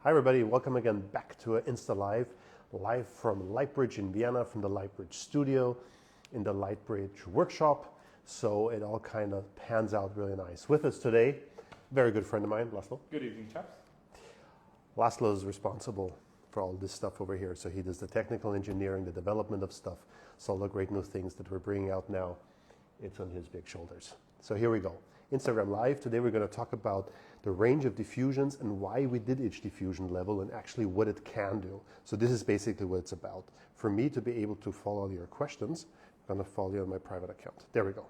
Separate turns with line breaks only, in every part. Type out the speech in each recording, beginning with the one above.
Hi everybody, welcome again back to Insta live from Lightbridge in Vienna, from the Lightbridge studio in the Lightbridge workshop. So it all kind of pans out really nice. With us today, very good friend of mine, Laszlo.
Good evening, chaps.
Laszlo is responsible for all this stuff over here. So he does the technical engineering, the development of stuff. So all the great new things that we're bringing out now, it's on his big shoulders. So here we go. Instagram Live. Today we're going to talk about the range of diffusions and why we did each diffusion level and actually what it can do. So this is basically what it's about. For me to be able to follow your questions, I'm going to follow you on my private account. There we go.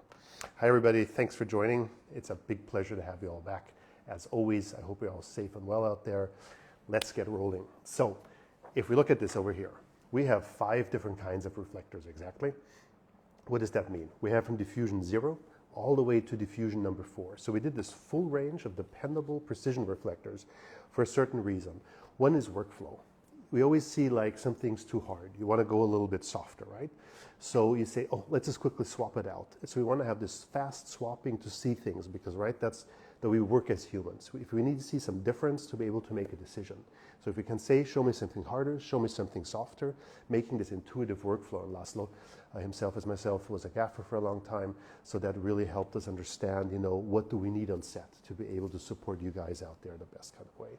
Hi everybody, thanks for joining. It's a big pleasure to have you all back. As always, I hope you're all safe and well out there. Let's get rolling. So if we look at this over here, we have 5 different kinds of reflectors exactly. What does that mean? We have from diffusion 0 all the way to diffusion number 4. So we did this full range of dependable precision reflectors for a certain reason. One is workflow. We always see like something's too hard. You want to go a little bit softer, right? So you say, oh, let's just quickly swap it out. So we want to have this fast swapping to see things because, right, that's that we work as humans. If we need to see some difference to be able to make a decision. So if we can say, show me something harder, show me something softer, making this intuitive workflow. And Laszlo himself as myself was a gaffer for a long time. So that really helped us understand, you know, what do we need on set to be able to support you guys out there the best kind of way.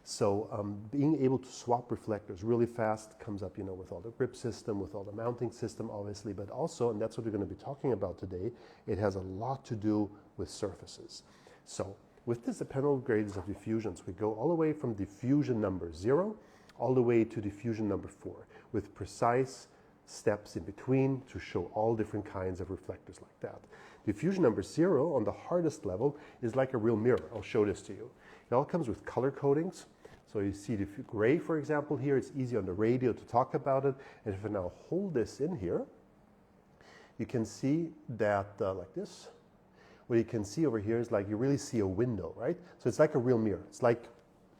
So being able to swap reflectors really fast comes up, you know, with all the grip system, with all the mounting system, obviously, but also, and that's what we're going to be talking about today, it has a lot to do with surfaces. So with this dependable grades of diffusions, we go all the way from diffusion number 0 all the way to diffusion number 4 with precise steps in between to show all different kinds of reflectors like that. Diffusion number 0 on the hardest level is like a real mirror. I'll show this to you. It all comes with color codings. So you see the gray, for example, here. It's easy on the radio to talk about it. And if I now hold this in here, you can see that like this. What you can see over here is like you really see a window, right? So it's like a real mirror. It's like,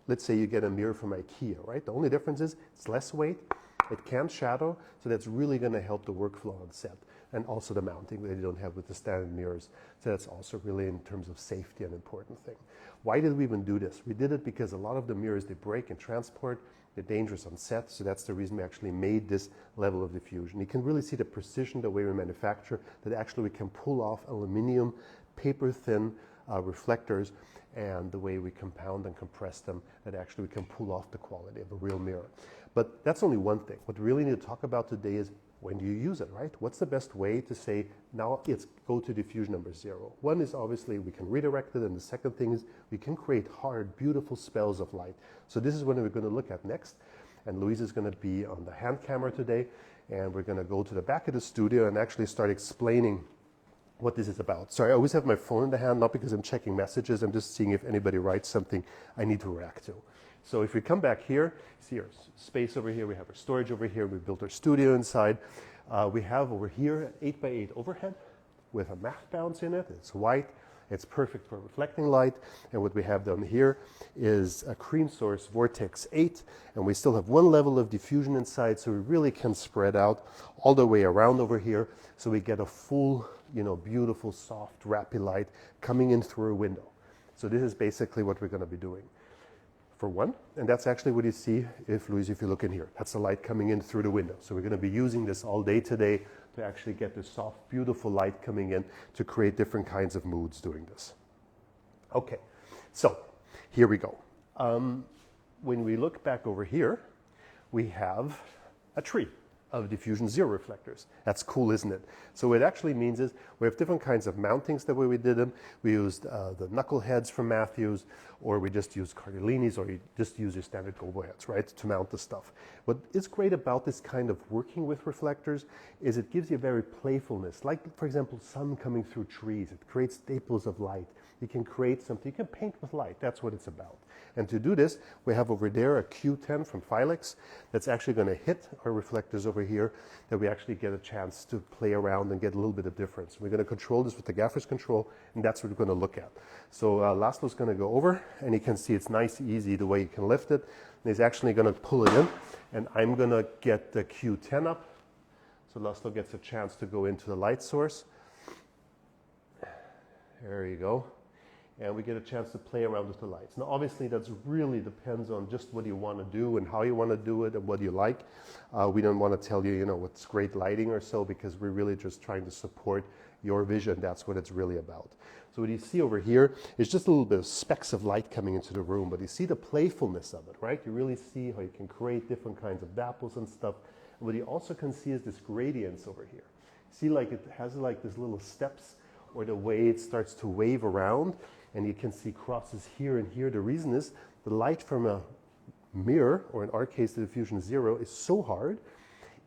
let's say you get a mirror from IKEA, right? The only difference is it's less weight, it can't shadow, so that's really going to help the workflow on set. And also the mounting that you don't have with the standard mirrors. So that's also really, in terms of safety, an important thing. Why did we even do this? We did it because a lot of the mirrors, they break in transport, they're dangerous on set, so that's the reason we actually made this level of diffusion. You can really see the precision, the way we manufacture, that actually we can pull off aluminum, paper-thin reflectors, and the way we compound and compress them, that actually we can pull off the quality of a real mirror. But that's only one thing. What we really need to talk about today is when do you use it, right? What's the best way to say, now let's go to diffusion number 0? One is obviously we can redirect it, and the second thing is we can create hard, beautiful spells of light. So this is what we're going to look at next. And Louise is going to be on the hand camera today, and we're going to go to the back of the studio and actually start explaining what this is about. Sorry, I always have my phone in the hand, not because I'm checking messages, I'm just seeing if anybody writes something I need to react to. So if we come back here, see our space over here, we have our storage over here, we built our studio inside. We have over here an 8x8 overhead with a matte bounce in it. It's white, it's perfect for reflecting light. And what we have down here is a cream source Vortex 8, and we still have one level of diffusion inside, so we really can spread out all the way around over here, so we get a full, you know, beautiful, soft, wrappy light coming in through a window. So this is basically what we're going to be doing for one, and that's actually what you see, if Louise, if you look in here, that's the light coming in through the window. So we're going to be using this all day today to actually get this soft, beautiful light coming in to create different kinds of moods doing this. Okay, so here we go. When we look back over here, we have a tree of diffusion 0 reflectors. That's cool, isn't it? So what it actually means is we have different kinds of mountings the way we did them. We used the knuckle heads from Matthews, or we just used Cardellini's, or you just use your standard Gobo heads, right, to mount the stuff. What is great about this kind of working with reflectors is it gives you a very playfulness. Like, for example, sun coming through trees. It creates staples of light. You can create something. You can paint with light. That's what it's about. And to do this, we have over there a Q10 from Filex that's actually going to hit our reflectors over here, that we actually get a chance to play around and get a little bit of difference. We're going to control this with the Gaffers control, and that's what we're going to look at. So Laszlo's going to go over, and you can see it's nice, easy, the way you can lift it. And he's actually going to pull it in, and I'm going to get the Q10 up. So Laszlo gets a chance to go into the light source. There you go. and we get a chance to play around with the lights. Now obviously that really depends on just what you want to do and how you want to do it and what you like. We don't want to tell you, you know, what's great lighting or so, because we're really just trying to support your vision. That's what it's really about. So what you see over here is just a little bit of specks of light coming into the room, but you see the playfulness of it, right? You really see how you can create different kinds of dapples and stuff. And what you also can see is this gradients over here. See, like it has like these little steps, or the way it starts to wave around, and you can see crosses here and here. The reason is the light from a mirror, or in our case the diffusion 0, is so hard.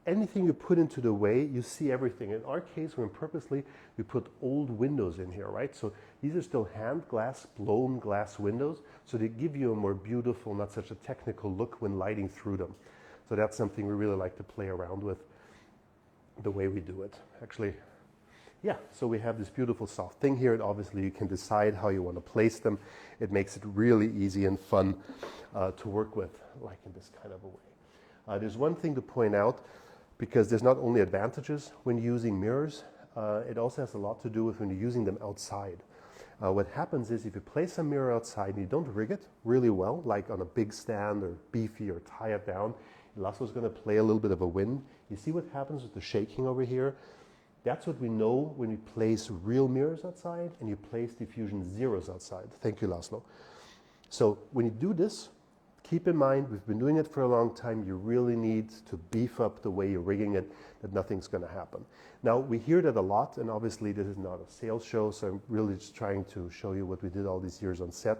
Anything you put into the way, you see everything. In our case, when purposely we put old windows in here, right? So these are still hand glass, blown glass windows, so they give you a more beautiful, not such a technical look when lighting through them. So that's something we really like to play around with, the way we do it. Actually, yeah, so we have this beautiful soft thing here, and obviously you can decide how you want to place them. It makes it really easy and fun to work with, like in this kind of a way. There's one thing to point out, because there's not only advantages when using mirrors, it also has a lot to do with when you're using them outside. What happens is if you place a mirror outside and you don't rig it really well, like on a big stand or beefy, or tie it down, Laszlo's going to play a little bit of a wind. You see what happens with the shaking over here? That's what we know when we place real mirrors outside and you place diffusion 0s outside. Thank you, Laszlo. So when you do this, keep in mind, we've been doing it for a long time. You really need to beef up the way you're rigging it, that nothing's going to happen. Now, we hear that a lot, and obviously this is not a sales show, so I'm really just trying to show you what we did all these years on set.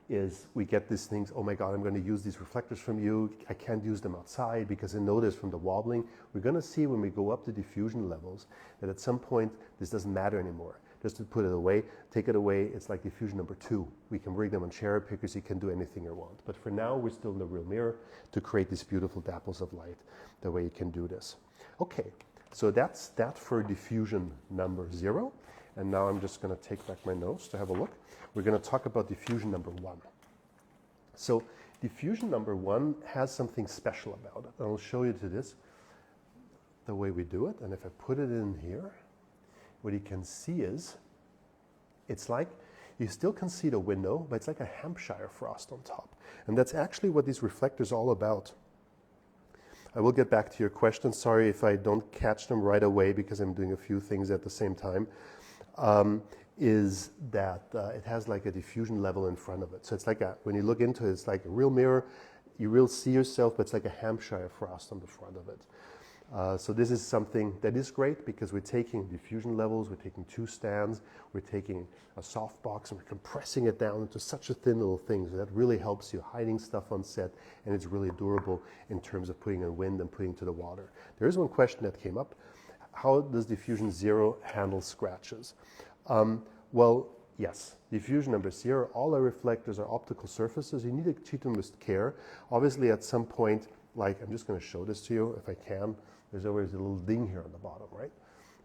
Is we get these things, oh my God, I'm going to use these reflectors from you. I can't use them outside because I notice from the wobbling. We're going to see when we go up the diffusion levels that at some point this doesn't matter anymore. Just to put it away, take it away, it's like diffusion number 2. We can rig them on cherry pickers, you can do anything you want. But for now, we're still in the real mirror to create these beautiful dapples of light, the way you can do this. Okay, so that's that for diffusion number 0. And now I'm just going to take back my notes to have a look. We're going to talk about diffusion number 1. So diffusion number 1 has something special about it. I'll show you to this, the way we do it. And if I put it in here, what you can see is, it's like, you still can see the window, but it's like a Hampshire frost on top. And that's actually what these reflectors are all about. I will get back to your question. Sorry if I don't catch them right away because I'm doing a few things at the same time. Is that it has like a diffusion level in front of it. So it's like when you look into it, it's like a real mirror. You really see yourself, but it's like a Hampshire frost on the front of it. So this is something that is great because we're taking diffusion levels, we're taking 2 stands, we're taking a soft box and we're compressing it down into such a thin little thing. So that really helps you hiding stuff on set, and it's really durable in terms of putting in wind and putting to the water. There is one question that came up. How does diffusion 0 handle scratches? Well, yes, diffusion number 0, all our reflectors are optical surfaces. You need to treat them with care. Obviously, at some point, like I'm just going to show this to you if I can. There's always a little ding here on the bottom, right?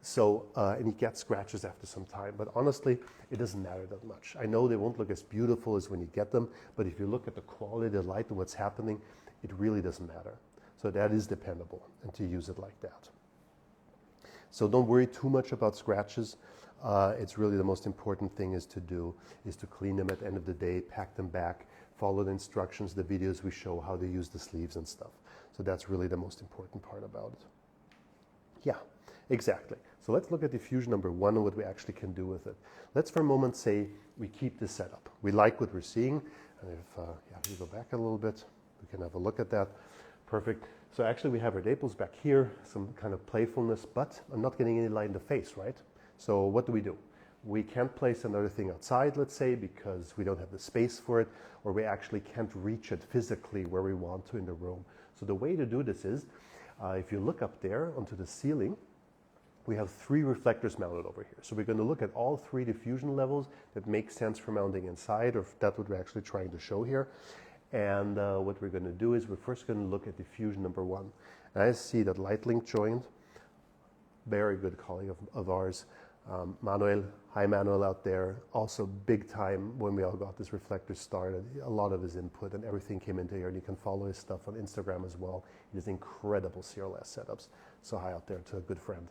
So, and you get scratches after some time. But honestly, it doesn't matter that much. I know they won't look as beautiful as when you get them, but if you look at the quality of the light and what's happening, it really doesn't matter. So that is dependable, and to use it like that. So don't worry too much about scratches. It's really the most important thing is to clean them at the end of the day, pack them back, follow the instructions, the videos we show, how to use the sleeves and stuff. So that's really the most important part about it. Yeah, exactly. So let's look at diffusion number 1 and what we actually can do with it. Let's for a moment say we keep this setup. We like what we're seeing. And if you go back a little bit, we can have a look at that. Perfect. So actually we have our dapples back here, some kind of playfulness, but I'm not getting any light in the face, right? So what do? We can't place another thing outside, let's say, because we don't have the space for it, or we actually can't reach it physically where we want to in the room. So the way to do this is, if you look up there onto the ceiling, we have 3 reflectors mounted over here. So we're going to look at all 3 diffusion levels that make sense for mounting inside, or that's what we're actually trying to show here. And what we're going to do is we're first going to look at diffusion number 1. And I see that light link joined, very good colleague of ours, Manuel. Hi Manuel out there, also big time when we all got this reflector started. A lot of his input and everything came into here, and you can follow his stuff on Instagram as well. He does incredible CRLS setups. So hi out there to a good friend.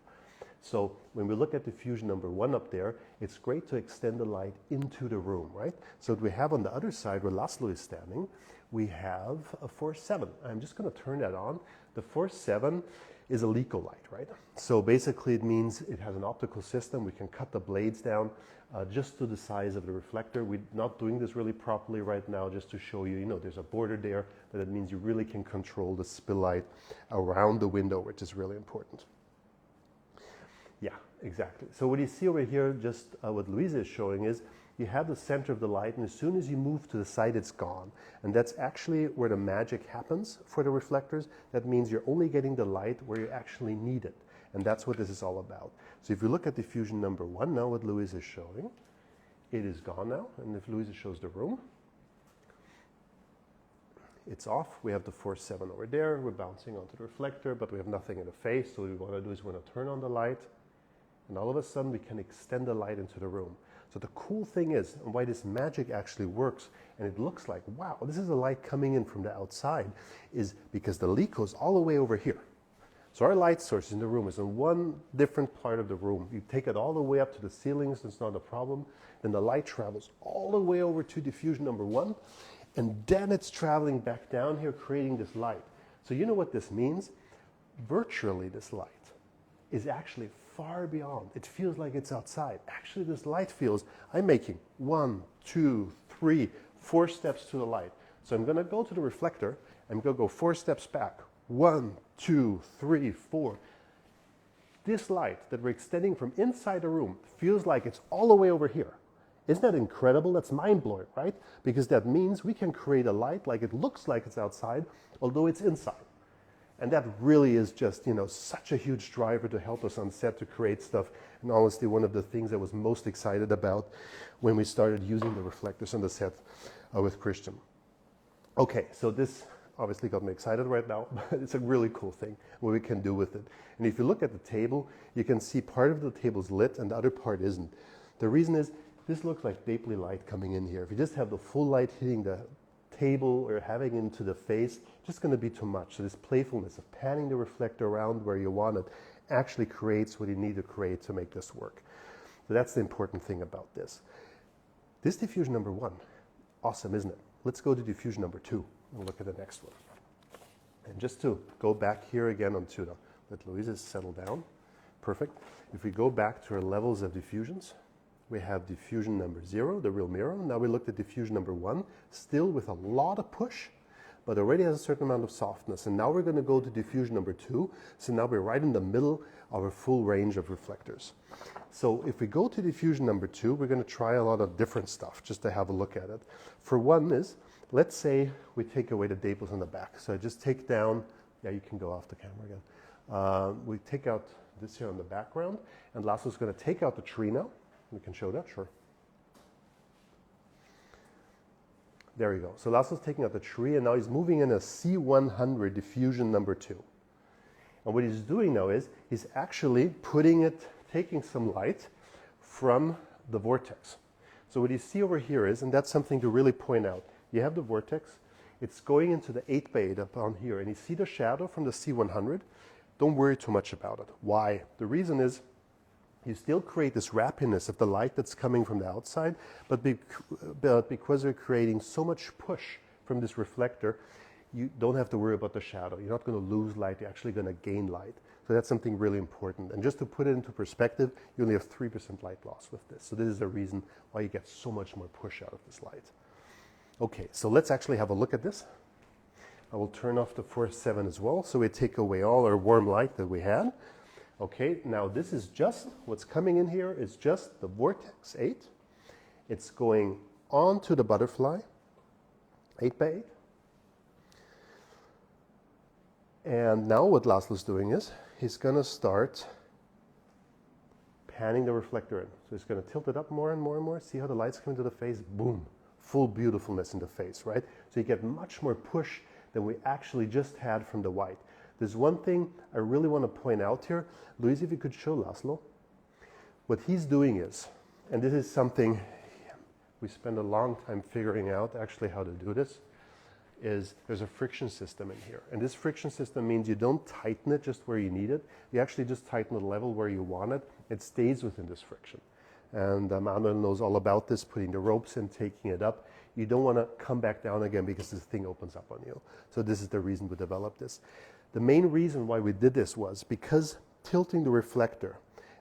So when we look at diffusion number 1 up there, it's great to extend the light into the room, right? So what we have on the other side where Laszlo is standing, we have a force 7. I'm just going to turn that on. The force 7 is a LECO light, right? So basically it means it has an optical system. We can cut the blades down just to the size of the reflector. We're not doing this really properly right now, just to show you, there's a border there, but it means you really can control the spill light around the window, which is really important. Yeah, exactly. So what you see over here, just what Louisa is showing is, you have the center of the light, and as soon as you move to the side, it's gone. And that's actually where the magic happens for the reflectors. That means you're only getting the light where you actually need it. And that's what this is all about. So if you look at diffusion number 1, now what Louisa is showing, it is gone now. And if Louisa shows the room, it's off. We have the force 7 over there. We're bouncing onto the reflector, but we have nothing in the face. So what we want to do is we want to turn on the light. And all of a sudden, we can extend the light into the room. So the cool thing is, and why this magic actually works, and it looks like, wow, this is a light coming in from the outside, is because the LECO is all the way over here. So our light source in the room is in one different part of the room. You take it all the way up to the ceilings, it's not a problem. Then the light travels all the way over to diffusion number 1, and then it's traveling back down here, creating this light. So you know what this means? Virtually, this light is actually far beyond. It feels like it's outside. Actually, this light feels, I'm making 1, 2, 3, 4 steps to the light. So I'm going to go to the reflector. I'm going to go 4 steps back. 1, 2, 3, 4. This light that we're extending from inside the room feels like it's all the way over here. Isn't that incredible? That's mind-blowing, right? Because that means we can create a light like it looks like it's outside, although it's inside. And that really is just, such a huge driver to help us on set to create stuff. And honestly, one of the things I was most excited about when we started using the reflectors on the set with Christian. Okay, so this obviously got me excited right now, but it's a really cool thing what we can do with it. And if you look at the table, you can see part of the table's lit and the other part isn't. The reason is, this looks like Dapley light coming in here. If you just have the full light hitting the table or having into the face, just going to be too much. So this playfulness of panning the reflector around where you want it actually creates what you need to create to make this work. So that's the important thing about this. This diffusion number 1, awesome, isn't it? Let's go to diffusion number 2 and look at the next one. And just to go back here again onto the, let Louisa settle down. Perfect. If we go back to our levels of diffusions, we have diffusion number 0, the real mirror. Now we looked at diffusion number 1, still with a lot of push, but already has a certain amount of softness. And now we're going to go to diffusion number 2. So now we're right in the middle of our full range of reflectors. So if we go to diffusion number 2, we're going to try a lot of different stuff just to have a look at it. For one is, let's say we take away the daples on the back. So I just take down, yeah, you can go off the camera again. We take out this here on the background, and Laszlo's going to take out the tree now. We can show that, sure. There we go. So Laszlo's taking out the tree, and now he's moving in a C100 diffusion number 2. And what he's doing now is he's actually taking some light from the vortex. So what you see over here is, and that's something to really point out, you have the vortex, it's going into the 8x8 up on here, and you see the shadow from the C100. Don't worry too much about it. Why? The reason is, you still create this rapidness of the light that's coming from the outside, but because you're creating so much push from this reflector, you don't have to worry about the shadow. You're not going to lose light, you're actually going to gain light. So that's something really important. And just to put it into perspective, you only have 3% light loss with this. So this is the reason why you get so much more push out of this light. Okay, so let's actually have a look at this. I will turn off the force 7 as well, so we take away all our warm light that we had. Okay, now this is just, what's coming in here is just the vortex 8. It's going onto the butterfly, 8x8. And now what Laszlo's doing is, he's going to start panning the reflector in. So he's going to tilt it up more and more and more. See how the light's coming to the face? Boom. Full beautifulness in the face, right? So you get much more push than we actually just had from the white. There's one thing I really want to point out here. Louise, if you could show Laszlo. What he's doing is, and this is something we spend a long time figuring out actually how to do this. is there's a friction system in here. And this friction system means you don't tighten it just where you need it. You actually just tighten the level where you want it. It stays within this friction. And Manuel knows all about this, putting the ropes in, taking it up. You don't want to come back down again because this thing opens up on you. So this is the reason we developed this. The main reason why we did this was because tilting the reflector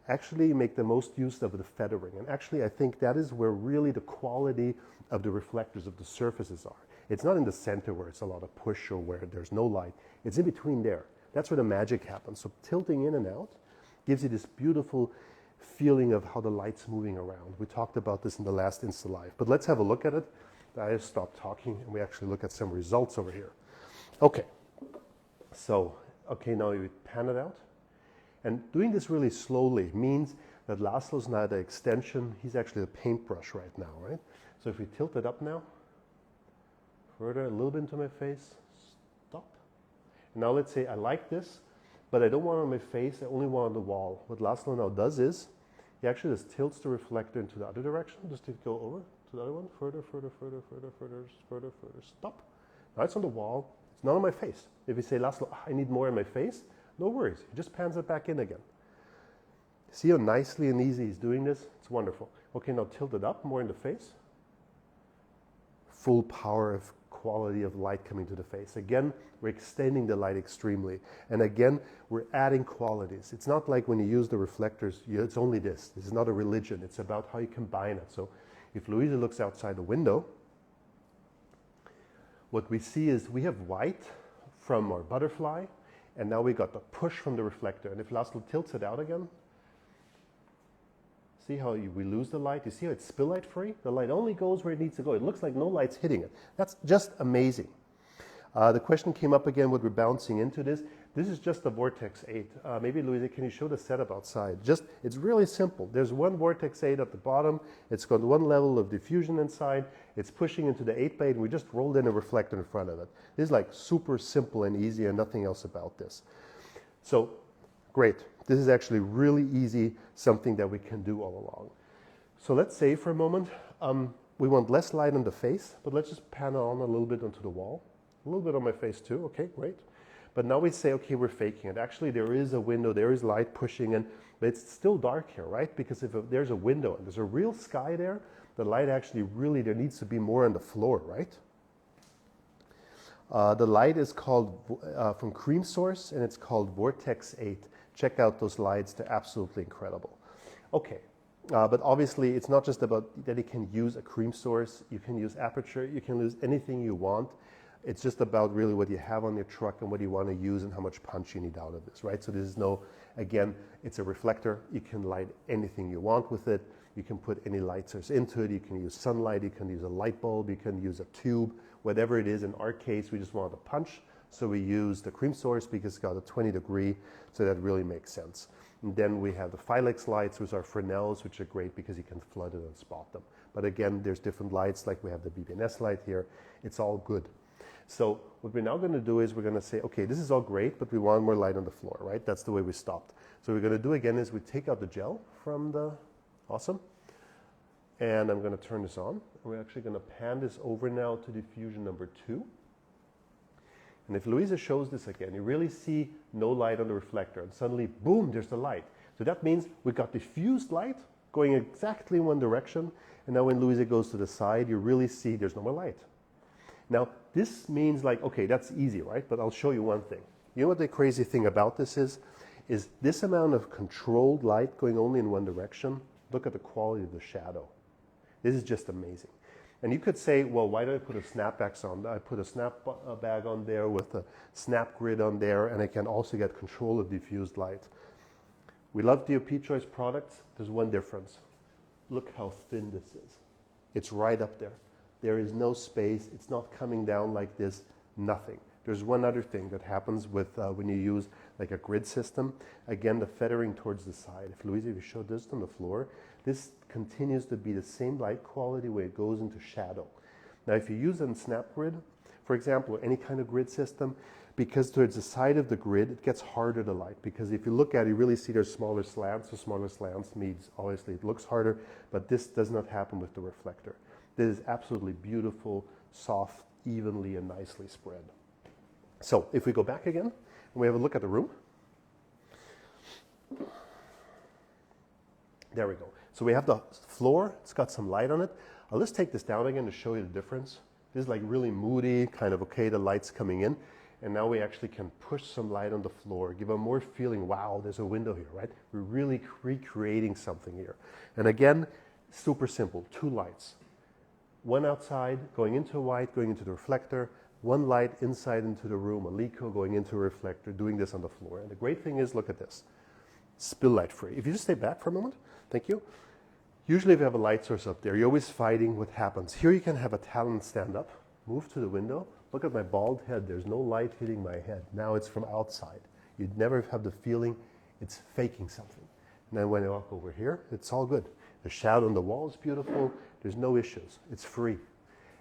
actually make the most use of the feathering. And actually, I think that is where really the quality of the reflectors of the surfaces are. It's not in the center where it's a lot of push or where there's no light. It's in between there. That's where the magic happens. So tilting in and out gives you this beautiful feeling of how the light's moving around. We talked about this in the last Insta Live, but let's have a look at it. I stopped talking and we actually look at some results over here. Okay, so, now we pan it out. And doing this really slowly means that Laszlo's not the extension, he's actually the paintbrush right now, right? So if we tilt it up now, further a little bit into my face, stop. And now let's say I like this, but I don't want it on my face, I only want it on the wall. What Laszlo now does is, he actually just tilts the reflector into the other direction, just to go over to the other one, further, stop. Now it's on the wall, it's not on my face. If you say, Laszlo, I need more in my face, no worries, he just pans it back in again. See how nicely and easy he's doing this? It's wonderful. Okay, now tilt it up, more in the face. Full power of quality of light coming to the face. Again, we're extending the light extremely. And again, we're adding qualities. It's not like when you use the reflectors, it's only this. This is not a religion. It's about how you combine it. So if Louisa looks outside the window, what we see is we have white from our butterfly, and now we got the push from the reflector. And if Laszlo tilts it out again, see how we lose the light? You see how it's spill light free? The light only goes where it needs to go. It looks like no light's hitting it. That's just amazing. The question came up again when we're bouncing into this. This is just the Vortex 8. Maybe, Louisa, can you show the setup outside? It's really simple. There's one Vortex 8 at the bottom. It's got one level of diffusion inside. It's pushing into the 8x8, and we just rolled in a reflector in front of it. This is like super simple and easy and nothing else about this. So, great. This is actually really easy, something that we can do all along. So let's say for a moment, we want less light on the face, but let's just pan on a little bit onto the wall. A little bit on my face too, okay, great. But now we say, okay, we're faking it. Actually, there is a window, there is light pushing in, but it's still dark here, right? Because if there's a window and there's a real sky there, the light actually really, there needs to be more on the floor, right? The light is called, from Cream Source, and it's called Vortex 8. Check out those lights, they're absolutely incredible. Okay, but obviously it's not just about that you can use a cream source, you can use aperture, you can use anything you want. It's just about really what you have on your truck and what you want to use and how much punch you need out of this, right? So this is again, it's a reflector. You can light anything you want with it. You can put any light source into it. You can use sunlight, you can use a light bulb, you can use a tube, whatever it is. In our case, we just wanted to punch. So we use the cream source because it's got a 20 degree, so that really makes sense. And then we have the Filex lights, which are Fresnels, which are great because you can flood it and spot them. But again, there's different lights, like we have the BBNS light here. It's all good. So what we're now going to do is we're going to say, okay, this is all great, but we want more light on the floor, right? That's the way we stopped. So what we're going to do again is we take out the gel from the, awesome. And I'm going to turn this on. And we're actually going to pan this over now to diffusion number 2. And if Louisa shows this again, you really see no light on the reflector. And suddenly, boom, there's the light. So that means we got diffused light going exactly in one direction. And now when Louisa goes to the side, you really see there's no more light. Now, this means like, okay, that's easy, right? But I'll show you one thing. You know what the crazy thing about this is this amount of controlled light going only in one direction. Look at the quality of the shadow. This is just amazing. And you could say, well, why did I put a snapback on? I put a snap bag on there with a snap grid on there, and I can also get control of diffused light. We love DOP Choice products. There's one difference. Look how thin this is. It's right up there. There is no space. It's not coming down like this, nothing. There's one other thing that happens with when you use like a grid system. Again, the feathering towards the side. If Louisa, if you show this on the floor, this continues to be the same light quality where it goes into shadow. Now, if you use a snap grid, for example, or any kind of grid system, because towards the side of the grid, it gets harder to light. Because if you look at it, you really see there's smaller slants. So smaller slants means obviously it looks harder, but this does not happen with the reflector. This is absolutely beautiful, soft, evenly and nicely spread. So if we go back again and we have a look at the room. There we go. So we have the floor, it's got some light on it. I'll just take this down again to show you the difference. This is like really moody, kind of okay, the light's coming in. And now we actually can push some light on the floor, give a more feeling, wow, there's a window here, right? We're really recreating something here. And again, super simple, 2 lights. One outside, going into a white, going into the reflector. One light inside into the room, a Lico going into a reflector, doing this on the floor. And the great thing is, look at this, spill light free. If you just stay back for a moment, thank you. Usually if you have a light source up there, you're always fighting what happens. Here you can have a talent stand up, move to the window. Look at my bald head. There's no light hitting my head. Now it's from outside. You'd never have the feeling it's faking something. And then when I walk over here, it's all good. The shadow on the wall is beautiful. There's no issues. It's free.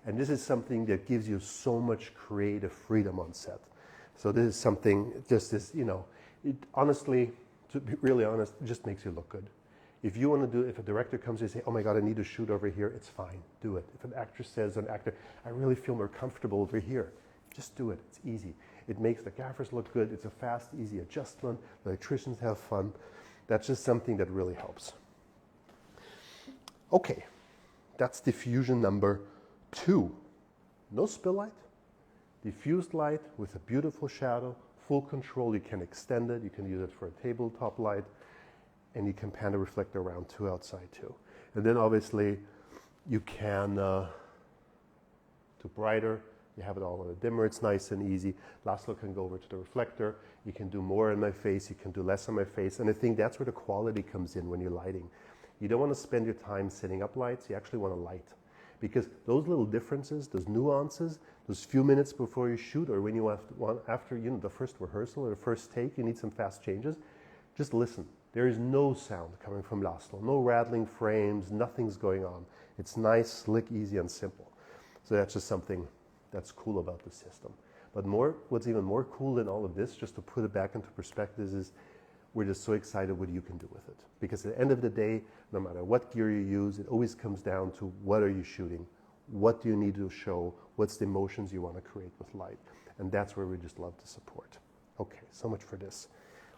And this is something that gives you so much creative freedom on set. So this is something, just this, you know, it honestly, to be really honest, it just makes you look good. If you want to do, if a director comes and say, oh my God, I need to shoot over here, it's fine, do it. If an actor says, an actor, I really feel more comfortable over here, just do it, it's easy. It makes the gaffers look good, it's a fast, easy adjustment, the electricians have fun. That's just something that really helps. Okay, that's diffusion number 2. No spill light, diffused light with a beautiful shadow, full control, you can extend it, you can use it for a tabletop light, and you can pan the reflector around to outside too. And then obviously you can do brighter, you have it all on a dimmer, it's nice and easy. Laszlo can go over to the reflector, you can do more in my face, you can do less on my face, and I think that's where the quality comes in when you're lighting. You don't want to spend your time setting up lights, you actually want to light. Because those little differences, those nuances, those few minutes before you shoot, or when you want after, you know, the first rehearsal or the first take, you need some fast changes, just listen. There is no sound coming from Laszlo, no rattling frames, nothing's going on. It's nice, slick, easy, and simple. So that's just something that's cool about the system. But what's even more cool than all of this, just to put it back into perspective, is we're just so excited what you can do with it. Because at the end of the day, no matter what gear you use, it always comes down to what are you shooting? What do you need to show? What's the emotions you want to create with light? And that's where we just love to support. Okay, so much for this.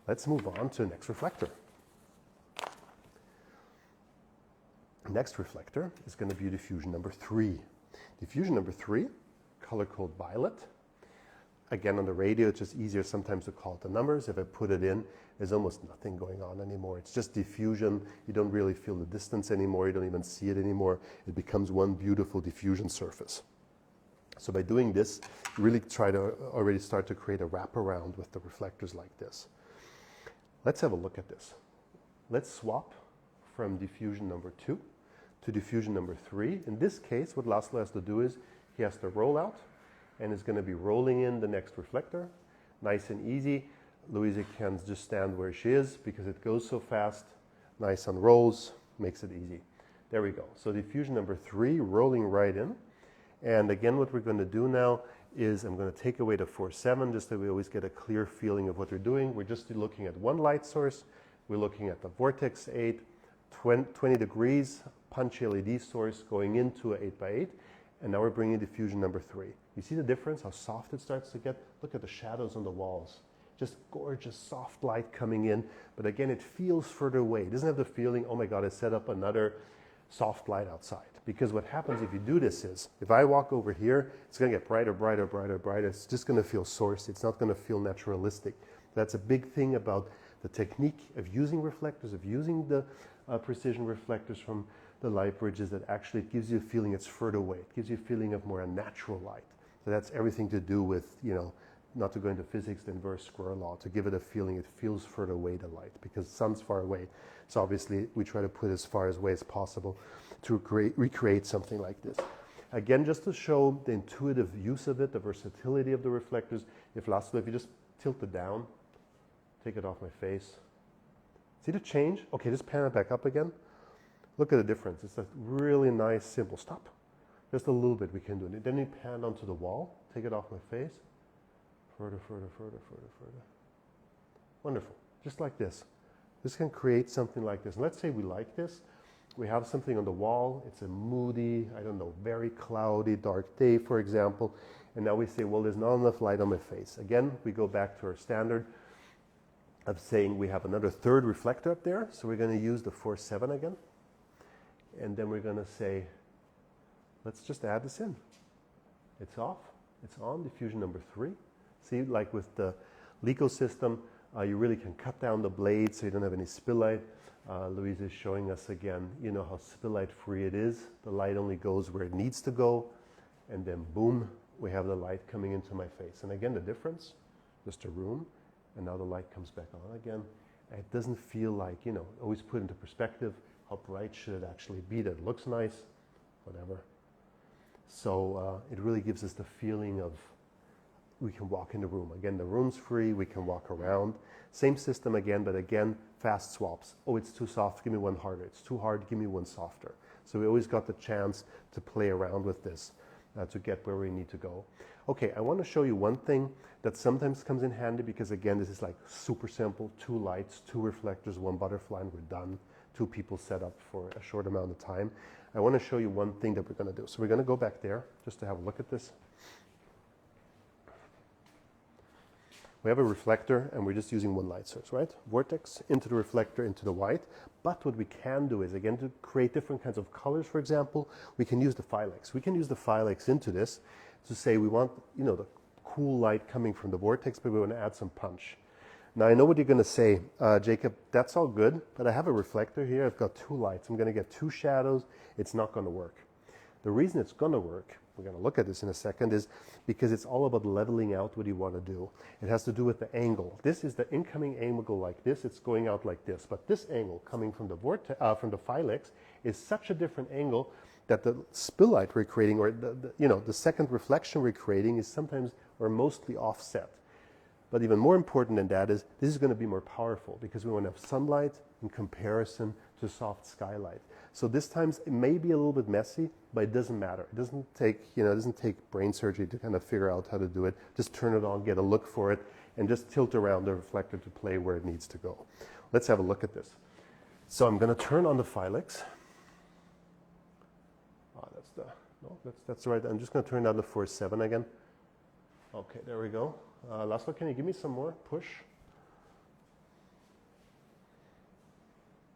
Let's move on to the next reflector. Next reflector is going to be diffusion number 3. Diffusion number 3, color code violet. Again, on the radio, it's just easier sometimes to call it the numbers. If I put it in, there's almost nothing going on anymore. It's just diffusion. You don't really feel the distance anymore. You don't even see it anymore. It becomes one beautiful diffusion surface. So by doing this, you really try to already start to create a wraparound with the reflectors like this. Let's have a look at this. Let's swap from diffusion number 2 to diffusion number 3. In this case, what Laszlo has to do is he has to roll out and is going to be rolling in the next reflector. Nice and easy. Louisa can just stand where she is because it goes so fast. Nice on rolls, makes it easy. There we go. So diffusion number 3, rolling right in. And again, what we're going to do now is I'm going to take away the 4/7 just so we always get a clear feeling of what we're doing. We're just looking at one light source. We're looking at the Vortex 8, 20 degrees punch LED source going into an 8x8. And now we're bringing diffusion number 3. You see the difference, how soft it starts to get? Look at the shadows on the walls. Just gorgeous soft light coming in. But again, it feels further away. It doesn't have the feeling, oh my God, I set up another soft light outside. Because what happens if you do this is, if I walk over here, it's going to get brighter, brighter, brighter, brighter. It's just going to feel sourced. It's not going to feel naturalistic. That's a big thing about the technique of using reflectors, of using the precision reflectors from the Lightbridge, is that actually it gives you a feeling it's further away. It gives you a feeling of more a natural light. So that's everything to do with, you know, not to go into physics, the inverse square law, to give it a feeling it feels further away, the light, because the sun's far away. So obviously we try to put it as far away as possible to recreate something like this. Again, just to show the intuitive use of it, the versatility of the reflectors. If you just tilt it down, take it off my face. See the change? Okay, just pan it back up again. Look at the difference. It's a really nice, simple stop. Just a little bit we can do it. Then you pan onto the wall, take it off my face. Further, further, further, further, further. Wonderful. Just like this. This can create something like this. And let's say we like this. we have something on the wall. It's a moody, I don't know, very cloudy, dark day, for example. And now we say, well, there's not enough light on my face. Again, we go back to our standard of saying we have another third reflector up there. So we're going to use the 4.7 again. And then we're going to say, let's just add this in. It's off. It's on, diffusion number 3. See, like with the LICO system, you really can cut down the blade so you don't have any spill light. Louise is showing us again, you know how spill light free it is. The light only goes where it needs to go. And then boom, we have the light coming into my face. And again, the difference, just a room. And now the light comes back on again. And it doesn't feel like, you know, always put into perspective, how bright should it actually be that it looks nice, whatever. So it really gives us the feeling of we can walk in the room. Again, the room's free, we can walk around. Same system again, but again, fast swaps. Oh, it's too soft, give me one harder. It's too hard, give me one softer. So we always got the chance to play around with this to get where we need to go. Okay, I want to show you one thing that sometimes comes in handy because again, this is like super simple. 2 lights, 2 reflectors, 1 butterfly, and we're done. 2 people set up for a short amount of time. I want to show you one thing that we're going to do. So we're going to go back there just to have a look at this. We have a reflector and we're just using 1 light source, right? Vortex into the reflector, into the white. But what we can do is, again, to create different kinds of colors, for example, we can use the Philex. We can use the Philex into this to say we want, you know, the cool light coming from the vortex, but we want to add some punch. Now, I know what you're going to say, Jacob, that's all good, but I have a reflector here. I've got 2 lights. I'm going to get 2 shadows. It's not going to work. The reason it's going to work, we're going to look at this in a second, is because it's all about leveling out what you want to do. It has to do with the angle. This is the incoming angle like this. It's going out like this. But this angle coming from the Philex is such a different angle that the spill light we're creating, or the second reflection we're creating, is sometimes or mostly offset. But even more important than that is this is going to be more powerful because we want to have sunlight in comparison to soft skylight. So this time it may be a little bit messy, but it doesn't matter. It doesn't take brain surgery to kind of figure out how to do it. Just turn it on, get a look for it, and just tilt around the reflector to play where it needs to go. Let's have a look at this. So I'm going to turn on the Philex. That's right. I'm just going to turn down the 4.7 again. Okay, there we go. Laszlo, can you give me some more? Push.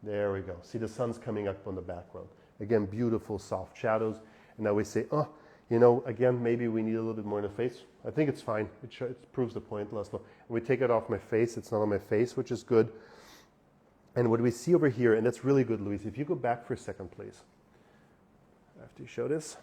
There we go. See, the sun's coming up on the background. Again, beautiful soft shadows. And now we say, oh, you know, again, maybe we need a little bit more in the face. I think it's fine. It proves the point, Laszlo. And we take it off my face. It's not on my face, which is good. And what we see over here, and that's really good, Luis, if you go back for a second, please. After you show this,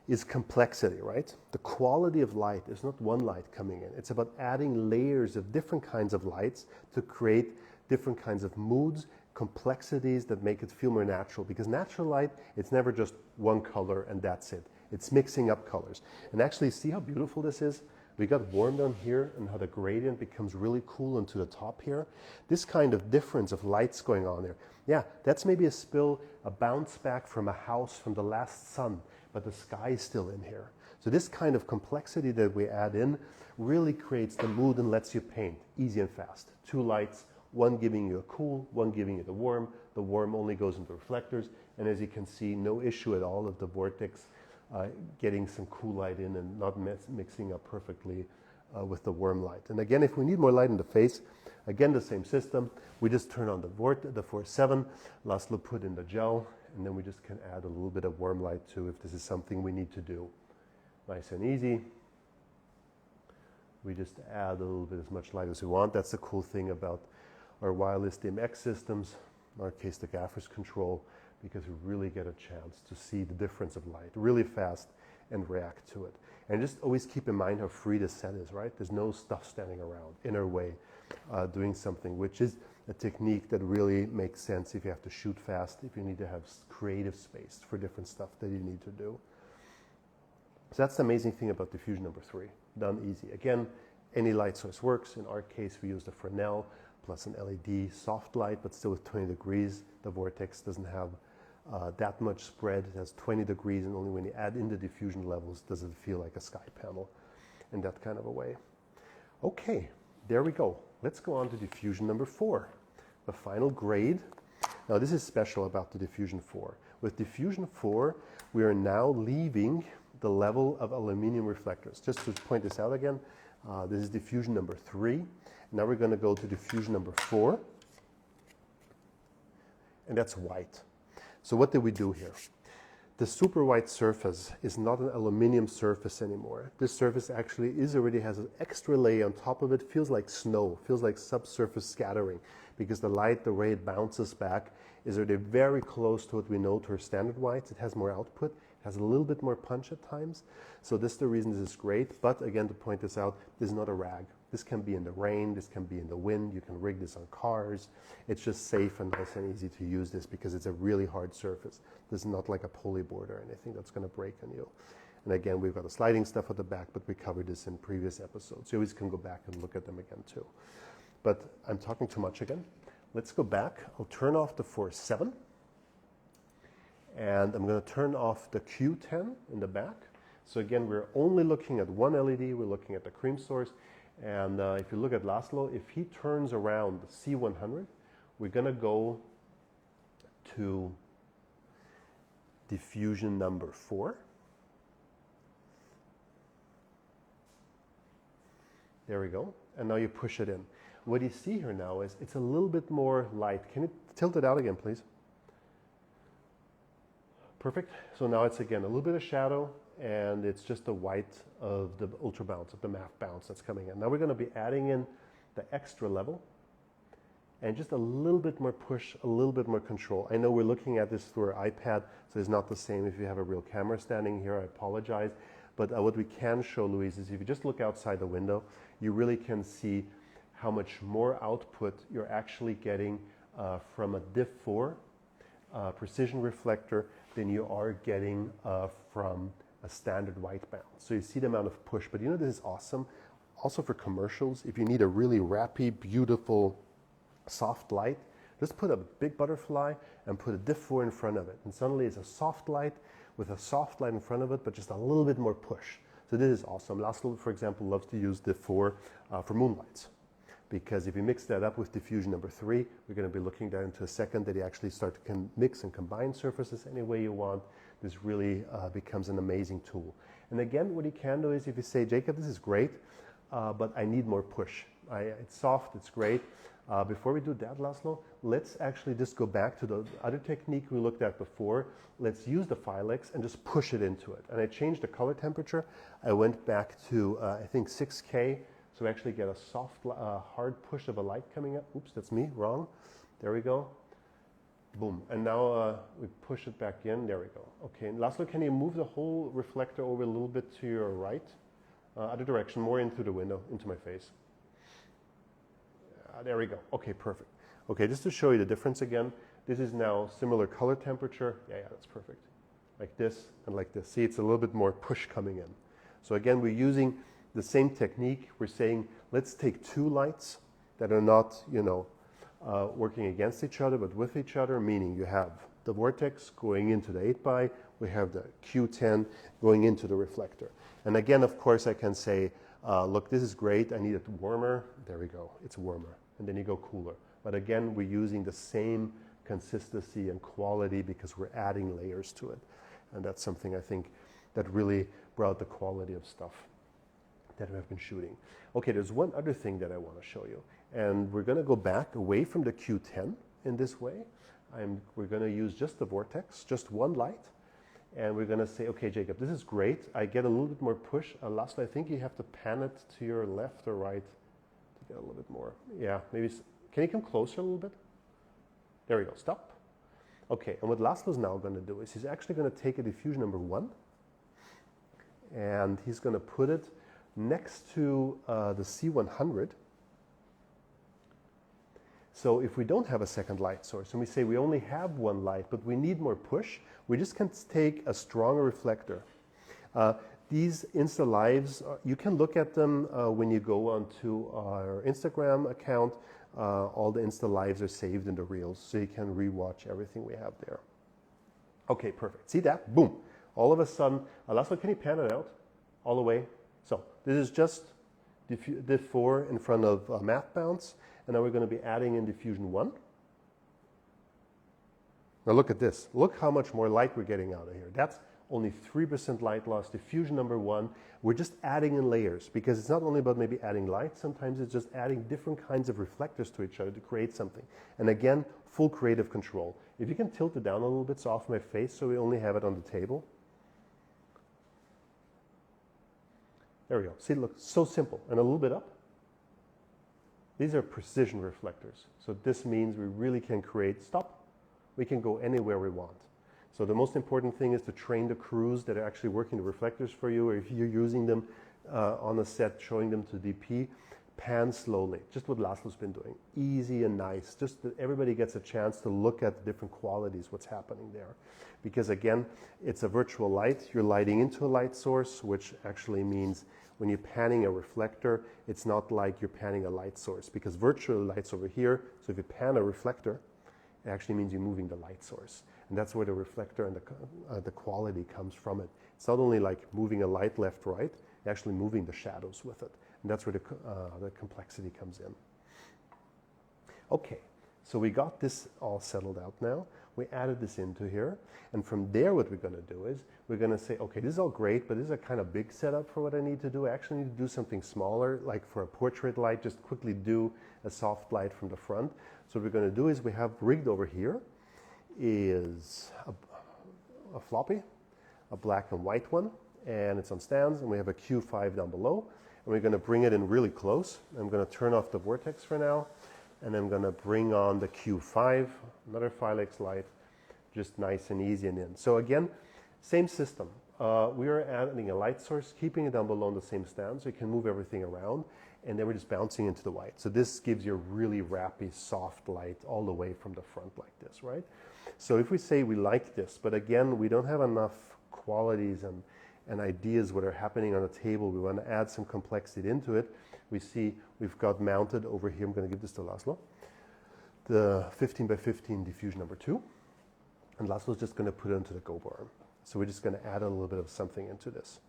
is complexity, right? The quality of light is not one light coming in. It's about adding layers of different kinds of lights to create different kinds of moods, complexities that make it feel more natural. Because natural light, it's never just one color and that's it. It's mixing up colors. And actually, see how beautiful this is? We got warm down here and how the gradient becomes really cool into the top here. This kind of difference of lights going on there. Yeah, that's maybe a spill, a bounce back from a house from the last sun, but the sky is still in here. So this kind of complexity that we add in really creates the mood and lets you paint easy and fast. 2 lights, one giving you a cool, one giving you the warm. The warm only goes into reflectors. And as you can see, no issue at all of the vortex getting some cool light in and not mixing up perfectly with the warm light. And again, if we need more light in the face, again, the same system. We just turn on the 4.7, Laszlo put in the gel, and then we just can add a little bit of warm light too if this is something we need to do. Nice and easy. We just add a little bit as much light as we want. That's the cool thing about our wireless DMX systems, in our case the Gaffers control, because we really get a chance to see the difference of light really fast and react to it. And just always keep in mind how free the set is, right? There's no stuff standing around in our way doing something, which is a technique that really makes sense if you have to shoot fast, if you need to have creative space for different stuff that you need to do. So that's the amazing thing about diffusion number 3, done easy. Again, any light source works. In our case, we used a Fresnel plus an LED soft light, but still with 20 degrees. The vortex doesn't have that much spread. It has 20 degrees, and only when you add in the diffusion levels does it feel like a sky panel in that kind of a way. Okay, there we go. Let's go on to diffusion number 4, the final grade. Now this is special about the diffusion 4. With diffusion 4, we are now leaving the level of aluminum reflectors. Just to point this out again, this is diffusion number 3. Now we're going to go to diffusion number 4, and that's white. So what did we do here? The super white surface is not an aluminum surface anymore. This surface actually already has an extra layer on top of it. Feels like snow, feels like subsurface scattering, because the light, the way it bounces back, is already very close to what we know to our standard whites. It has more output, it has a little bit more punch at times. So this is the reason this is great. But again, to point this out, this is not a rag. This can be in the rain, this can be in the wind. You can rig this on cars. It's just safe and nice and easy to use this because it's a really hard surface. This is not like a poly board or anything that's going to break on you. And again, we've got the sliding stuff at the back, but we covered this in previous episodes. You always can go back and look at them again too. But I'm talking too much again. Let's go back. I'll turn off the 4.7. And I'm going to turn off the Q10 in the back. So again, we're only looking at one LED. We're looking at the cream source. And if you look at Laszlo, if he turns around the C100, we're going to go to diffusion number 4. There we go. And now you push it in. What you see here now is it's a little bit more light. Can you tilt it out again, please? Perfect. So now it's again a little bit of shadow, and it's just the white of the ultra bounce, of the matte bounce that's coming in. Now we're going to be adding in the extra level and just a little bit more push, a little bit more control. I know we're looking at this through our iPad, so it's not the same if you have a real camera standing here. I apologize. But what we can show, Louise, is if you just look outside the window, you really can see how much more output you're actually getting from a Diff 4 precision reflector than you are getting from a standard white bounce. So you see the amount of push. But you know, this is awesome. Also for commercials, if you need a really rappy, beautiful, soft light, just put a big butterfly and put a Diff 4 in front of it. And suddenly it's a soft light with a soft light in front of it, but just a little bit more push. So this is awesome. Laszlo, for example, loves to use Diff 4 for moonlights. Because if you mix that up with diffusion number 3, we're going to be looking down into a second that you actually start to mix and combine surfaces any way you want. This really becomes an amazing tool. And again, what you can do is if you say, Jacob, this is great, but I need more push. It's soft, it's great. Before we do that, Laszlo, let's actually just go back to the other technique we looked at before. Let's use the Filex and just push it into it. And I changed the color temperature. I went back to, I think, 6K. So we actually get a soft, hard push of a light coming up. Oops, that's me, wrong. There we go. Boom. And now we push it back in. There we go. Okay, and Laszlo, can you move the whole reflector over a little bit to your right? Other direction, more into the window, into my face. There we go. Okay, perfect. Okay, just to show you the difference again, this is now similar color temperature. Yeah, that's perfect. Like this and like this. See, it's a little bit more push coming in. So again, we're using the same technique. We're saying, let's take two lights that are not, working against each other, but with each other, meaning you have the vortex going into the 8x, we have the Q10 going into the reflector. And again, of course, I can say, look, this is great. I need it warmer. There we go. It's warmer. And then you go cooler. But again, we're using the same consistency and quality because we're adding layers to it. And that's something I think that really brought the quality of stuff that we have been shooting. Okay, there's one other thing that I want to show you. And we're going to go back away from the Q10 in this way. We're going to use just the vortex, just one light. And we're going to say, okay, Jacob, this is great. I get a little bit more push. Lastly, I think you have to pan it to your left or right to get a little bit more. Yeah, maybe. Can you come closer a little bit? There we go. Stop. Okay, and what Laszlo's now going to do is he's actually going to take a diffusion number 1. And he's going to put it next to the C100. So if we don't have a second light source and we say we only have one light but we need more push, we just can take a stronger reflector. These Insta Lives, you can look at them when you go onto our Instagram account. All the Insta Lives are saved in the Reels, so you can rewatch everything we have there. Okay, perfect. See that? Boom. All of a sudden, Laszlo, can you pan it out all the way? So this is just Diff 4 in front of matte bounce. And now we're going to be adding in diffusion 1. Now look at this. Look how much more light we're getting out of here. That's only 3% light loss, diffusion number 1. We're just adding in layers because it's not only about maybe adding light, sometimes it's just adding different kinds of reflectors to each other to create something. And again, full creative control. If you can tilt it down a little bit so off my face so we only have it on the table. There we go. See, look, so simple. And a little bit up. These are precision reflectors. So this means we really can create, stop. We can go anywhere we want. So the most important thing is to train the crews that are actually working the reflectors for you, or if you're using them on a set, showing them to DP, pan slowly, just what Laszlo's been doing. Easy and nice, just that everybody gets a chance to look at the different qualities, what's happening there. Because again, it's a virtual light. You're lighting into a light source, which actually means when you're panning a reflector, it's not like you're panning a light source, because virtual light's over here. So if you pan a reflector, it actually means you're moving the light source. And that's where the reflector and the quality comes from it. It's not only like moving a light left, right, you're actually moving the shadows with it. And that's where the complexity comes in. Okay, so we got this all settled out now. We added this into here. And from there, what we're going to do is we're going to say, okay, this is all great, but this is a kind of big setup for what I need to do. I actually need to do something smaller, like for a portrait light, just quickly do a soft light from the front. So what we're going to do is we have rigged over here is a floppy, a black and white one, and it's on stands, and we have a Q5 down below, and we're going to bring it in really close. I'm going to turn off the vortex for now, and I'm going to bring on the Q5, another Filex light, just nice and easy and in. So again, same system. We are adding a light source, keeping it down below on the same stand, so you can move everything around, and then we're just bouncing into the white. So this gives you a really rappy, soft light all the way from the front like this, right? So if we say we like this, but again, we don't have enough qualities and ideas what are happening on the table, we want to add some complexity into it. We see we've got mounted over here, I'm going to give this to Laszlo, the 15 by 15 diffusion number 2. And Laszlo's just going to put it into the go bar. So we're just going to add a little bit of something into this.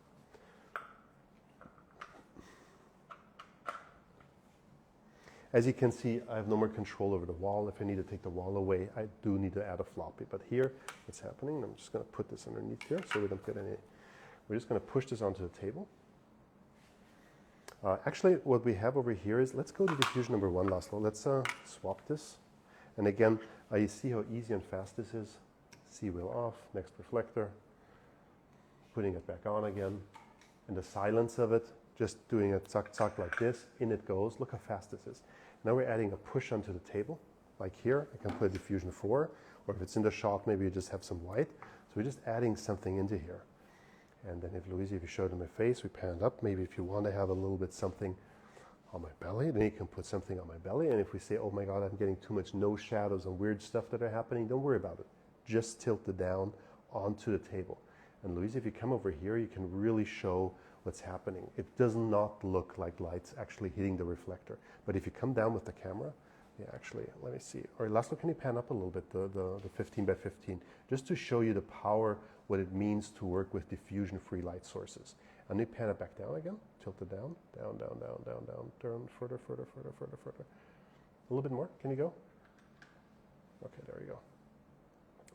As you can see, I have no more control over the wall. If I need to take the wall away, I do need to add a floppy. But here, what's happening, I'm just going to put this underneath here so we don't get any. We're just going to push this onto the table. Actually, what we have over here is, let's go to diffusion number 1, Laszlo. Let's swap this. And again, you see how easy and fast this is. C wheel off, next reflector. Putting it back on again. And the silence of it, just doing a tuck like this, in it goes. Look how fast this is. Now we're adding a push onto the table, like here. I can put diffusion 4, or if it's in the shot, maybe you just have some white. So we're just adding something into here. And then if Louise, if you showed in my face, we pan it up. Maybe if you want to have a little bit something on my belly, then you can put something on my belly. And if we say, oh my God, I'm getting too much nose shadows and weird stuff that are happening, don't worry about it. Just tilt it down onto the table. And Louise, if you come over here, you can really show what's happening. It does not look like light's actually hitting the reflector. But if you come down with the camera, yeah, actually, let me see. Or Laszlo, can you pan up a little bit, the 15 by 15, just to show you the power, what it means to work with diffusion-free light sources. And you pan it back down again, tilt it down, down, down, down, down, down, turn further, further, further, further, further. A little bit more, can you go? Okay, there you go.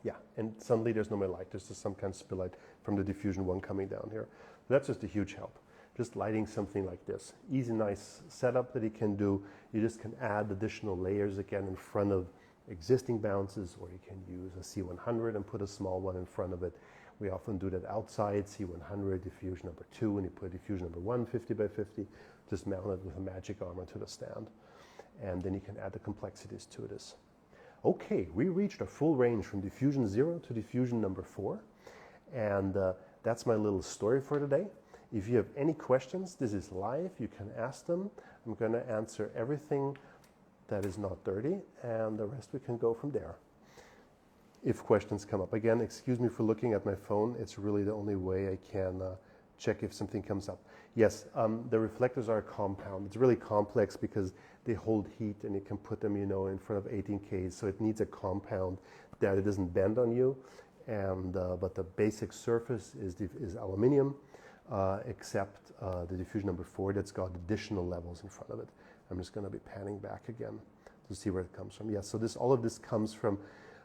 Yeah, and suddenly there's no more light. There's just some kind of spill light from the diffusion 1 coming down here. That's just a huge help. Just lighting something like this. Easy, nice setup that you can do. You just can add additional layers again in front of existing bounces, or you can use a C100 and put a small one in front of it. We often do that outside, C100, diffusion number 2, and you put diffusion number 1, 50 by 50, just mount it with a magic arm onto the stand. And then you can add the complexities to this. Okay, we reached a full range from diffusion 0 to diffusion number 4. And that's my little story for today. If you have any questions, this is live, you can ask them. I'm going to answer everything that is not dirty, and the rest we can go from there. If questions come up. Again, excuse me for looking at my phone. It's really the only way I can check if something comes up. Yes, the reflectors are a compound. It's really complex because they hold heat and you can put them, in front of 18Ks. So it needs a compound that it doesn't bend on you. And but the basic surface is aluminum, except the diffusion number 4 that's got additional levels in front of it. I'm just going to be panning back again to see where it comes from. Yes, so all of this comes from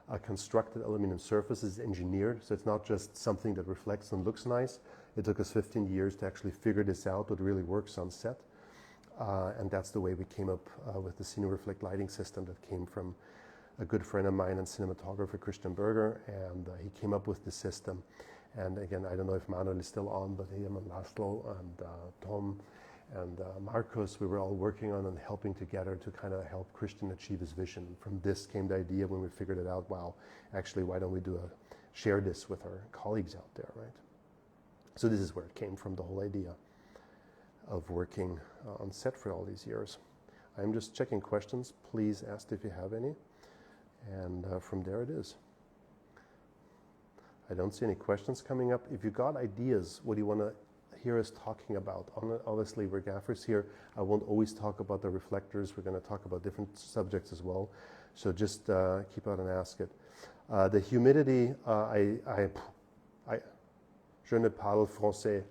a constructed aluminum surface is engineered, so it's not just something that reflects and looks nice. It took us 15 years to actually figure this out, what really works on set. And that's the way we came up with the CineReflect lighting system that came from a good friend of mine and cinematographer, Christian Berger, and he came up with the system. And again, I don't know if Manuel is still on, but him and Laszlo and Tom and Marcos, we were all working on and helping together to kind of help Christian achieve his vision. From this came the idea when we figured it out, wow, actually, why don't we share this with our colleagues out there, right? So this is where it came from, the whole idea of working on set for all these years. I'm just checking questions. Please ask if you have any. And from there it is. I don't see any questions coming up. If you got ideas, what do you want to hear us talking about? Obviously, we're gaffers here. I won't always talk about the reflectors. We're going to talk about different subjects as well. So just keep out and ask it. The humidity, je ne parle français.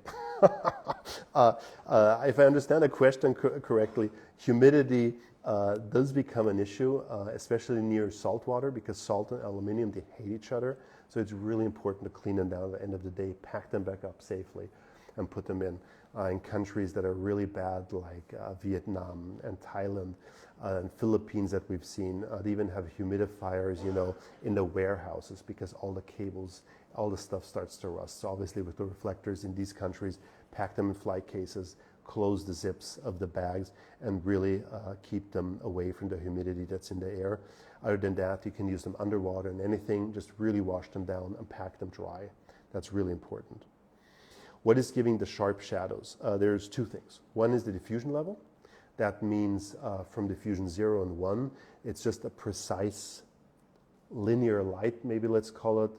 If I understand the question correctly, humidity does become an issue, especially near salt water, because salt and aluminum, they hate each other. So it's really important to clean them down at the end of the day, pack them back up safely, and put them in countries that are really bad, like Vietnam and Thailand and Philippines that we've seen. They even have humidifiers, in the warehouses, because all the cables, all the stuff starts to rust. So obviously with the reflectors in these countries, pack them in flight cases, close the zips of the bags, and really keep them away from the humidity that's in the air. Other than that, you can use them underwater and anything, just really wash them down and pack them dry. That's really important. What is giving the sharp shadows? There's two things. One is the diffusion level. That means from diffusion 0 and 1, it's just a precise linear light, maybe let's call it,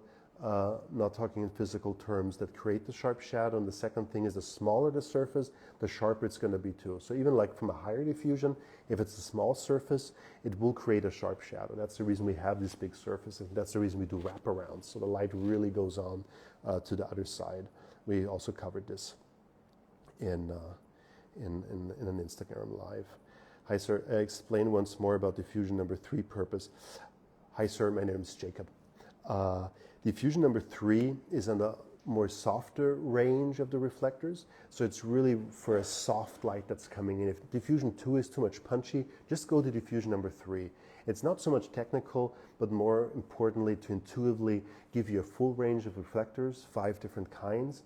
not talking in physical terms, that create the sharp shadow. And the second thing is, the smaller the surface, the sharper it's going to be too. So even like from a higher diffusion, if it's a small surface, it will create a sharp shadow. That's the reason we have this big surface, and that's the reason we do wraparounds. So the light really goes on to the other side. We also covered this in an Instagram live. Hi, sir. Explain once more about diffusion number 3 purpose. Hi, sir. My name is Jacob. Diffusion number 3 is on the more softer range of the reflectors. So it's really for a soft light that's coming in. If diffusion 2 is too much punchy, just go to diffusion number 3. It's not so much technical, but more importantly to intuitively give you a full range of reflectors, 5 different kinds,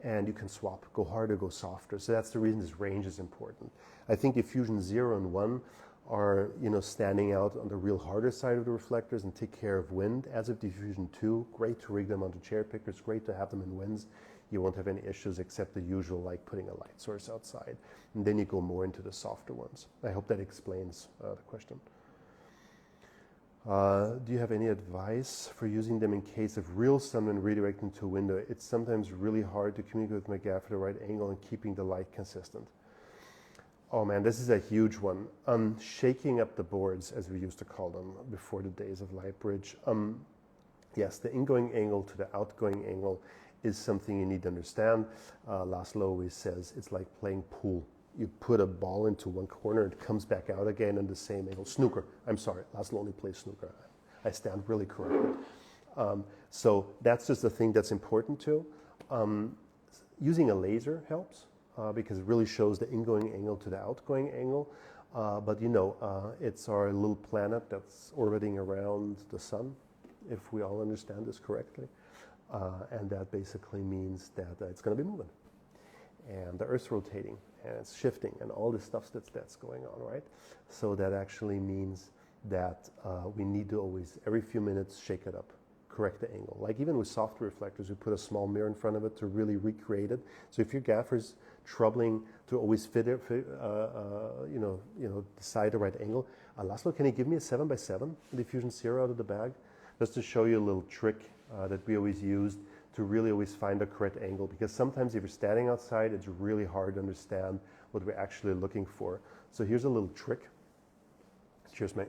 and you can swap, go harder, go softer. So that's the reason this range is important. I think diffusion 0 and 1 are standing out on the real harder side of the reflectors and take care of wind. As of diffusion 2, great to rig them onto chair pickers, great to have them in winds. You won't have any issues except the usual, like putting a light source outside. And then you go more into the softer ones. I hope that explains the question. Do you have any advice for using them in case of real sun when redirecting to a window? It's sometimes really hard to communicate with my gaffer at the right angle and keeping the light consistent. Oh man, this is a huge one. Shaking up the boards, as we used to call them before the days of Lightbridge. Yes, the ingoing angle to the outgoing angle is something you need to understand. Laszlo always says it's like playing pool. You put a ball into one corner, it comes back out again in the same angle. Snooker. I'm sorry, Laszlo only plays snooker. I stand really corrected. So that's just the thing that's important too. Using a laser helps. Because it really shows the ingoing angle to the outgoing angle. But it's our little planet that's orbiting around the sun, if we all understand this correctly. And that basically means that it's going to be moving. And the Earth's rotating, and it's shifting, and all this stuff that's going on, right? So that actually means that we need to always, every few minutes, shake it up. Correct the angle. Like even with soft reflectors, we put a small mirror in front of it to really recreate it. So if your gaffer's troubling to always decide the right angle, Laszlo, can you give me a 7x7 diffusion 0 out of the bag? Just to show you a little trick that we always used to really always find the correct angle. Because sometimes if you're standing outside, it's really hard to understand what we're actually looking for. So here's a little trick. Cheers, mate.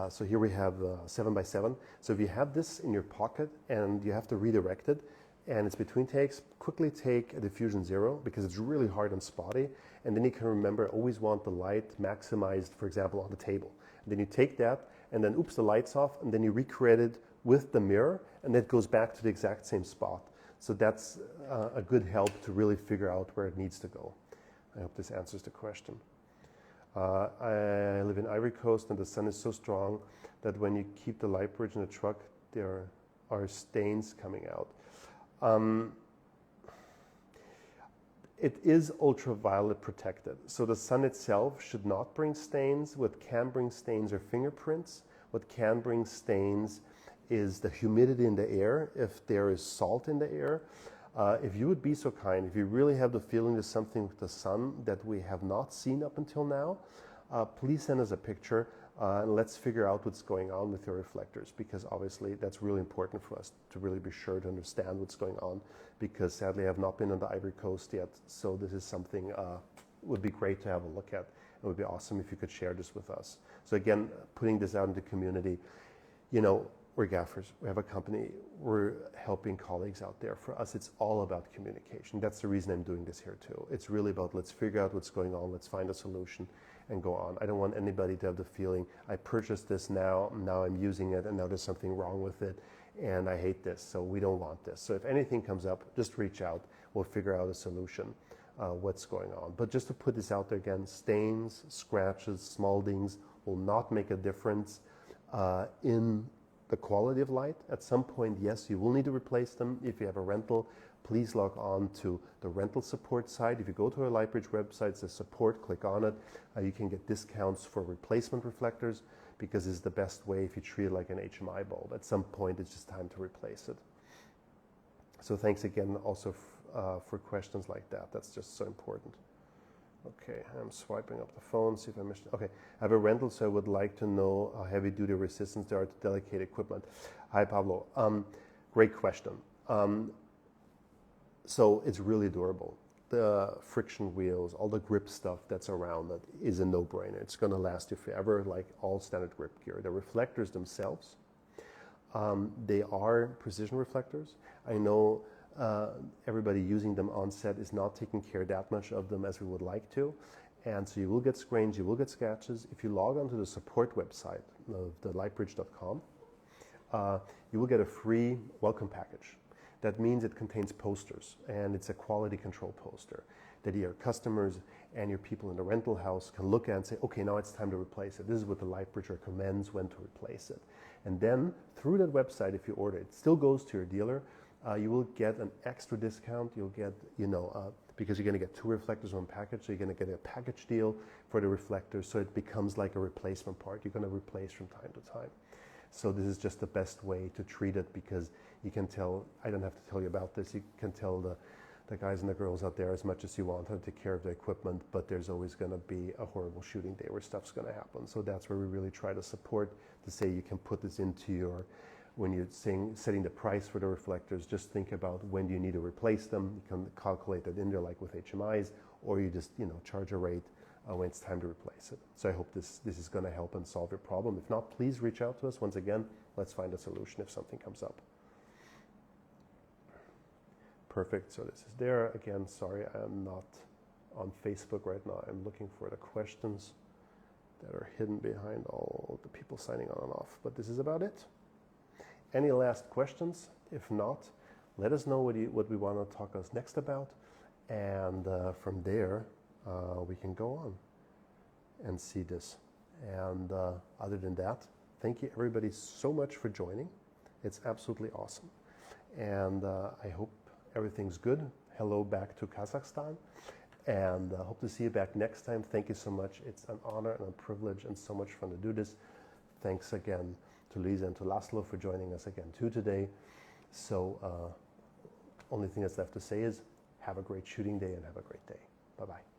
So here we have 7x7. So if you have this in your pocket and you have to redirect it, and it's between takes, quickly take a diffusion 0 because it's really hard and spotty. And then you can remember, always want the light maximized, for example, on the table. And then you take that and then oops, the light's off, and then you recreate it with the mirror, and it goes back to the exact same spot. So that's a good help to really figure out where it needs to go. I hope this answers the question. I live in Ivory Coast, and the sun is so strong that when you keep the Lightbridge in the truck, there are stains coming out. It is ultraviolet protected, so the sun itself should not bring stains. What can bring stains are fingerprints. What can bring stains is the humidity in the air, if there is salt in the air. If you would be so kind, if you really have the feeling there's something with the sun that we have not seen up until now, please send us a picture and let's figure out what's going on with your reflectors, because obviously that's really important for us to really be sure to understand what's going on, because sadly I have not been on the Ivory Coast yet, so this is something would be great to have a look at. It would be awesome if you could share this with us. So again, putting this out in the community, you know, we're Gaffers, we have a company, we're helping colleagues out there. For us, it's all about communication. That's the reason I'm doing this here too. It's really about let's figure out what's going on, let's find a solution and go on. I don't want anybody to have the feeling, I purchased this now I'm using it, and now there's something wrong with it, and I hate this, so we don't want this. So if anything comes up, just reach out, we'll figure out a solution, what's going on. But just to put this out there again, stains, scratches, small dings will not make a difference in the quality of light. At some point, yes, you will need to replace them. If you have a rental, please log on to the rental support site. If you go to our Lightbridge website, it says support, click on it. You can get discounts for replacement reflectors, because it's the best way if you treat it like an HMI bulb. At some point, it's just time to replace it. So thanks again also for questions like that. That's just so important. Okay, I'm swiping up the phone, see if I missed it. Okay, I have a rental, so I would like to know how heavy duty resistance there are to delicate equipment. Hi, Pablo. Great question. So it's really durable. The friction wheels, all the grip stuff that's around it is a no-brainer. It's going to last you forever, like all standard grip gear. The reflectors themselves, they are precision reflectors. I know everybody using them on set is not taking care that much of them as we would like to, and so you will get scratches, you will get scratches. If you log onto the support website of the lightbridge.com, you will get a free welcome package. That means it contains posters, and it's a quality control poster that your customers and your people in the rental house can look at and say, okay, now it's time to replace it. This is what the Lightbridge recommends when to replace it. And then through that website, if you order it, still goes to your dealer. You will get an extra discount. You'll get, because you're going to get 2 reflectors in one package, so you're going to get a package deal for the reflectors, so it becomes like a replacement part. You're going to replace from time to time. So this is just the best way to treat it, because you can tell, I don't have to tell you about this, you can tell the guys and the girls out there as much as you want to take care of the equipment, but there's always going to be a horrible shooting day where stuff's going to happen. So that's where we really try to support, to say you can put this into your, when you're setting the price for the reflectors, just think about when do you need to replace them. You can calculate that in there like with HMIs, or you just charge a rate when it's time to replace it. So I hope this is going to help and solve your problem. If not, please reach out to us. Once again, let's find a solution if something comes up. Perfect. So this is there. Again, sorry, I'm not on Facebook right now. I'm looking for the questions that are hidden behind all the people signing on and off. But this is about it. Any last questions? If not, let us know what we want to talk us next about. And from there, we can go on and see this. And other than that, thank you everybody so much for joining. It's absolutely awesome. And I hope everything's good. Hello back to Kazakhstan. And hope to see you back next time. Thank you so much. It's an honor and a privilege and so much fun to do this. Thanks again to Lisa and to Laszlo for joining us again too today. So only thing that's left to say is have a great shooting day and have a great day. Bye-bye.